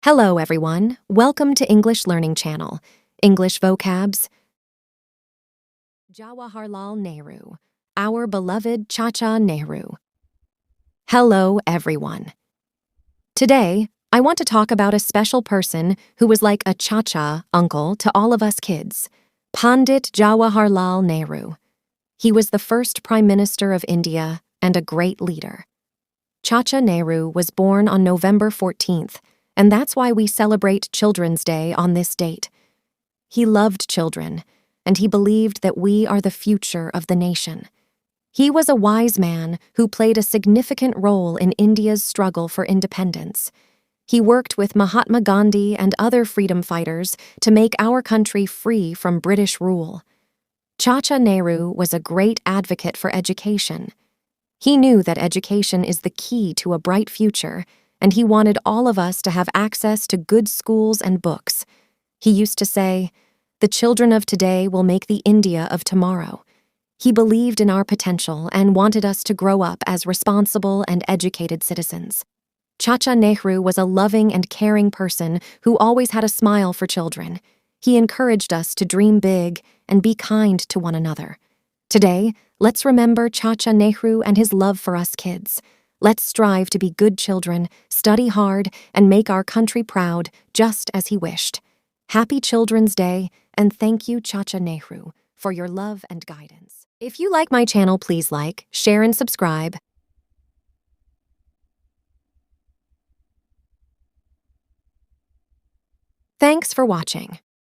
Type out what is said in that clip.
Hello, everyone. Welcome to English Learning Channel. English vocabs. Jawaharlal Nehru, our beloved Chacha Nehru. Hello, everyone. Today, I want to talk about a special person who was like a Chacha uncle to all of us kids, Pandit Jawaharlal Nehru. He was the first Prime Minister of India and a great leader. Chacha Nehru was born on November 14th, and that's why we celebrate Children's Day on this date. He loved children, and he believed that we are the future of the nation. He was a wise man who played a significant role in India's struggle for independence. He worked with Mahatma Gandhi and other freedom fighters to make our country free from British rule. Chacha Nehru was a great advocate for education. He knew that education is the key to a bright future, and he wanted all of us to have access to good schools and books. He used to say, "The children of today will make the India of tomorrow." He believed in our potential and wanted us to grow up as responsible and educated citizens. Chacha Nehru was a loving and caring person who always had a smile for children. He encouraged us to dream big and be kind to one another. Today, let's remember Chacha Nehru and his love for us kids. Let's strive to be good children, study hard, and make our country proud, just as he wished. Happy Children's Day, and thank you, Chacha Nehru, for your love and guidance. If you like my channel, please like, share, and subscribe. Thanks for watching.